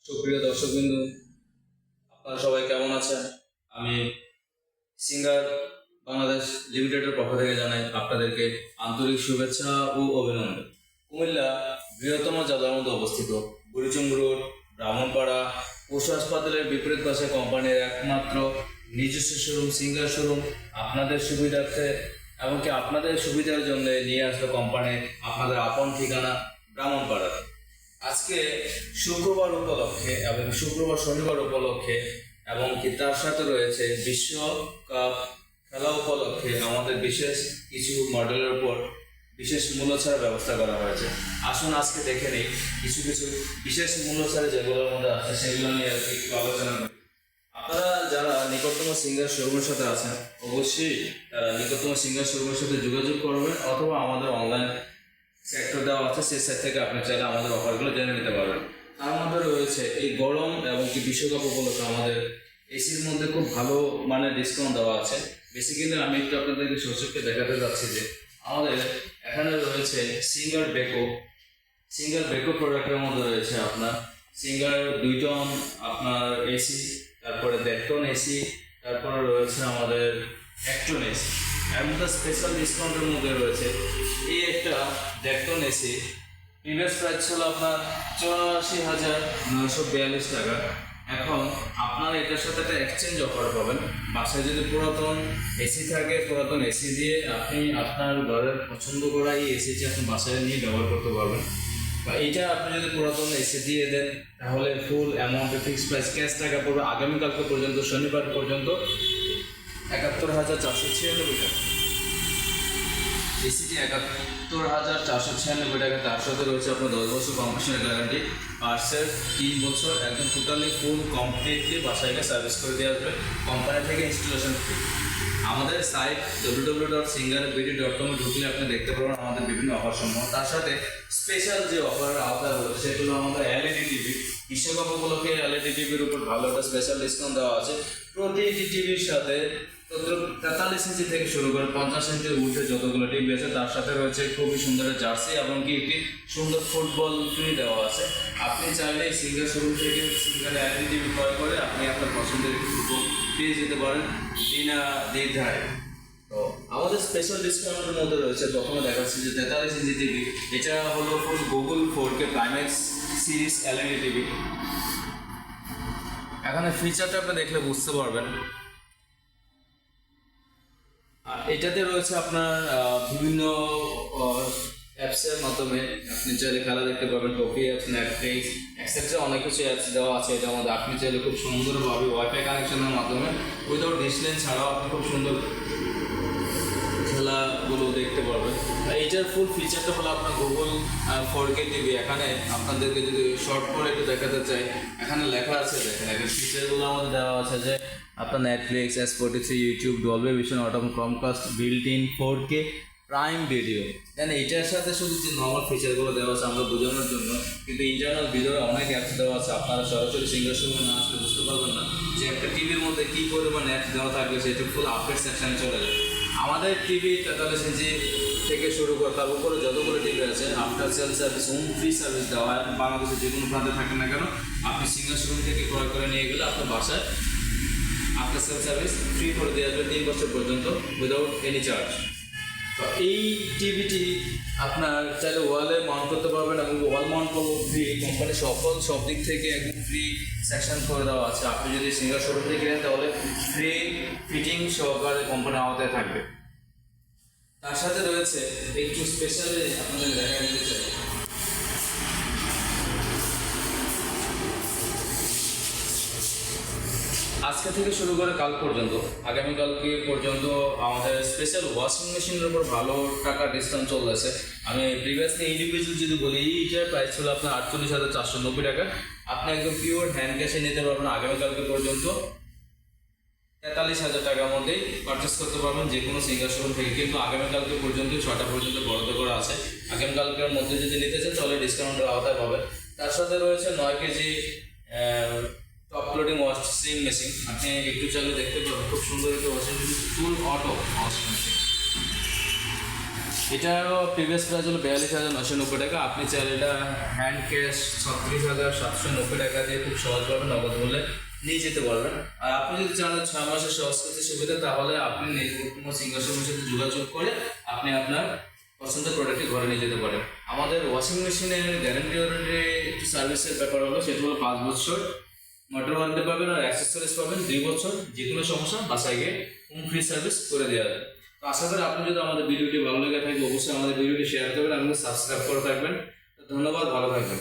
সুপ্রিয় দর্শকবৃন্দ, আপনারা সবাই কেমন আছেন? আমি সিঙ্গার বাংলাদেশ লিমিটেডের পক্ষ থেকে জানাই আপনাদেরকে আন্তরিক শুভেচ্ছা ও অভিনন্দন। কুমিল্লা বৃহত্তম জেলার মধ্যে অবস্থিত বুড়িচুং রোড, ব্রাহ্মণপাড়া পশু হাসপাতালের বিপরীত পাশে কোম্পানির একমাত্র নিজস্ব শোরুম সিঙ্গার শোরুম আপনাদের সুবিধার্থে এমনকি আপনাদের সুবিধার জন্য নিয়ে আসলো কোম্পানি আপনাদের আপন ঠিকানা ব্রাহ্মণপাড়াতে। আজকে শুক্রবার উপলক্ষে এবং শুক্রবার শনিবার উপলক্ষে এবং কি তার সাথে রয়েছে বিশ্বকাপ খেলা উপলক্ষে আমাদের বিশেষ কিছু মডেলের উপর বিশেষ মূল্য ছাড়ের ব্যবস্থা করা হয়েছে। আসুন আজকে দেখে নিই কিছু কিছু বিশেষ মূল্য ছাড়ে যেগুলোর মধ্যে আছে সেগুলো নিয়ে আর কি একটু আলোচনা করি। আপনারা যারা নিকটতম সিঙ্গার শোরুমের সাথে আছেন অবশ্যই তারা নিকটতম সিঙ্গার শোরুমের সাথে যোগাযোগ করবেন, অথবা আমাদের অনলাইন সেক্টর দেওয়া আছে সেই সেট থেকে আপনি চাইলে আমাদের অফারগুলো জেনে নিতে পারবেন। তার মধ্যে রয়েছে এই গরম এবং কি বিশ্বকাপ উপলক্ষে আমাদের এসির মধ্যে খুব ভালো মানের ডিসকাউন্ট দেওয়া আছে। বেসিক্যালি আমি একটু আপনাদেরকে সচক্ষে দেখাতে যাচ্ছি যে আমাদের এখানে রয়েছে সিঙ্গার বেকো প্রোডাক্টের মধ্যে রয়েছে আপনার সিঙ্গার 2 টন আপনার এসি, তারপরে 1.5 টন এসি, তারপরে রয়েছে আমাদের 1 টন এসি। এর মধ্যে স্পেশাল ডিসকাউন্টের মধ্যে রয়েছে এই একটা 1.5 টন এসি, প্রিভিয়াস প্রাইস ছিল আপনার 84,942 টাকা। এখন আপনারা এটার সাথে একটা এক্সচেঞ্জ অফার পাবেন। বাসায় যদি পুরাতন এসি থাকে, পুরাতন এসি দিয়ে আপনি আপনার ঘরের পছন্দ করা এই এসিটি আপনি বাসায় নিয়ে ব্যবহার করতে পারবেন। বা এইটা আপনি যদি পুরাতন এসি দিয়ে দেন তাহলে ফুল অ্যামাউন্টে ফিক্সড প্রাইস ক্যাশ টাকা পড়বে আগামীকালকে পর্যন্ত, শনিবার পর্যন্ত 71,496 টাকা। এসিটি 71,496 টাকা। তার সাথে রয়েছে আপনার 10 বছর কম্পিটিশনের গ্যারান্টি, পার্সেল 3 বছর, একদম টোটালি ফুল কমপ্লিটলি বাসায় সার্ভিস করে দেওয়া হবে কোম্পানি থেকে, ইনস্টলেশন ফ্রি। আমাদের সাইট www.singarBD.com ঢুকলে আপনি দেখতে পারবেন আমাদের বিভিন্ন অফার সমূহ। তার সাথে স্পেশাল যে অফারের আওতা রয়েছে সেগুলো আমাদের এলইডি টিভি, বিশ্বকাপ উপলক্ষে এলইডি টিভির উপর ভালো একটা স্পেশাল ডিসকাউন্ট দেওয়া আছে। প্রতিটি টিভির সাথে 43 ইঞ্চি থেকে শুরু করে 50 ইঞ্চির উঠে যতগুলো টিভি আছে তার সাথে রয়েছে খুবই সুন্দর জার্সি এবং কি একটি সুন্দর ফুটবল ফ্রি দেওয়া আছে। আপনি চাইলে সিঙ্গার শোরুম থেকে সিঙ্গার এলইডি টিভি ক্রয় করে আপনি আপনার পছন্দের ফুটবল পেয়ে যেতে পারেন বিনা দ্বিধায়। তো আমাদের স্পেশাল ডিসকাউন্টের মধ্যে রয়েছে, প্রথমে দেখাচ্ছি যে 43 ইঞ্চি টিভি, এটা হলো full Google 4K Primax series LED TV. এখানে ফিচারটা আপনি দেখলে বুঝতে পারবেন। এটাতে রয়েছে আপনার বিভিন্ন অ্যাপসের মাধ্যমে আপনি চাইলে খেলা দেখতে পারবেন, টপি অ্যাপস, নেটফ্লিক্স, এক্সেট্রা অনেক কিছু অ্যাপস দেওয়া আছে এটার মধ্যে। আপনি চাইলে খুব সুন্দরভাবে ওয়াইফাই কানেকশনের মাধ্যমে উইদাউট ডিসলেন ছাড়াও আপনি খুব সুন্দর খেলাগুলো দেখতে পারবেন। এইটার ফুল ফিচারটা হলো আপনার গুগল 4K টিভি। এখানে আপনাদেরকে যদি শর্ট করে একটু দেখাতে চাই, এখানে লেখা আছে, দেখেন এখানে ফিচারগুলো আমাদের দেওয়া আছে যে আপনার Netflix, S43, YouTube, Dolby Vision, অটোম, Chromecast, built in 4K Prime Video. Then এইটার সাথে শুধু যে নর্মাল ফিচারগুলো দেওয়া আছে আমরা বোঝানোর জন্য, কিন্তু ইন্টারনাল ভিডিওতে অনেক অ্যাপস দেওয়া আছে। আপনারা সরাসরি সিঙ্গার শোরুমে না আসলে বুঝতে পারবেন না যে একটা টিভির মধ্যে কী পরিমাণ অ্যাপস দেওয়া থাকবে, সেটা ফুল আপডেট সেকশানে চলে যায়। আমাদের টিভি 43 ইঞ্চি থেকে শুরু করে তার উপরে যতগুলো টিভি আছে after sale service, home free service দেওয়া হয়। বাংলাদেশের যে কোনো প্রান্তে থাকেন না কেন আপনি সিঙ্গার শোরুম থেকে ক্রয় করে নিয়ে গেলে আপনার বাসায় আফটার সেল সার্ভিস ফ্রি করে দেওয়া যাবে 3 বছর পর্যন্ত উইদাউট এনি চার্জ। তো এই টিভিটি আপনার চাইলে ওয়ালে মাউন্ট করতে পারবেন এবং ওয়াল মাউন্ট করবো ফ্রি। কোম্পানি সব দিক থেকে একদম ফ্রি সেকশন করে দেওয়া আছে। আপনি যদি সিঙ্গার শোরুম থেকে কেনেন তাহলে ফ্রি ফিটিং সহকারে কোম্পানির আওতায় থাকবে। তার সাথে রয়েছে একটু স্পেশালি আপনাদের দেখা দিতে চাই, আজকে থেকে শুরু করে কাল পর্যন্ত, আগামীকালকে পর্যন্ত আমাদের স্পেশাল ওয়াশিং মেশিনের উপর ভালো টাকা ডিসকাউন্ট চলতেছে। আমি প্রিভিয়াসলি ইন্ডিভিজুয়াল যদি বলি এইটার প্রাইস ছিল আপনার 48,490 টাকা। আপনি একদম পিওর হ্যান্ড ক্যাশে নিতে পারবেন আগামীকালকে পর্যন্ত 43,000 টাকার মধ্যেই পারচেস করতে পারবেন যে কোনো সিঙ্গার শোরুম থেকে। কিন্তু আগামীকালকে পর্যন্ত 6টা পর্যন্ত বরাদ্দ করা আছে। আগামীকালকের মধ্যে যদি নিতে চান তাহলে ডিসকাউন্টের আওতায় পাবেন। তার সাথে রয়েছে 9 KG top loading washing machine. আপনি একটু চাইলে দেখতে পাবেন, খুব সুন্দর একটা ওয়াশিং মেশিন, ফুল অটো ওয়াশিং মেশিন। এটারও প্রিভিয়াস প্রাইস হলো 42,990 টাকা। আপনি চাইলে এটা হ্যান্ড ক্যাশ 36,790 টাকা দিয়ে খুব সহজভাবে নগদ মূল্যে নিয়ে যেতে পারবেন। আর আপনি যদি চান 6 মাসের সহজ করতে সুবিধা, তাহলে আপনি নিকটতম সিঙ্গার সাথে যোগাযোগ করে আপনি আপনার পছন্দের প্রোডাক্টটি ঘরে নিয়ে যেতে পারেন। আমাদের ওয়াশিং মেশিনের গ্যারান্টি ওয়ারেন্টি সার্ভিসের ব্যাপার হলো, সেটা হলো 5 বছর মোটর ওয়ারেন্টি পাবেন, আর অ্যাক্সেসরিজ পাবেন 2 বছর। যে কোনো সমস্যা বাসায় গিয়ে হোম ফ্রি সার্ভিস করে দেওয়া যায়। তো আশা করি আপনি যদি আমাদের ভিডিওটি ভালো লেগে থাকে অবশ্যই আমাদের ভিডিওটি শেয়ার করবেন এবং সাবস্ক্রাইব করে থাকবেন। ধন্যবাদ, ভালো থাকবেন।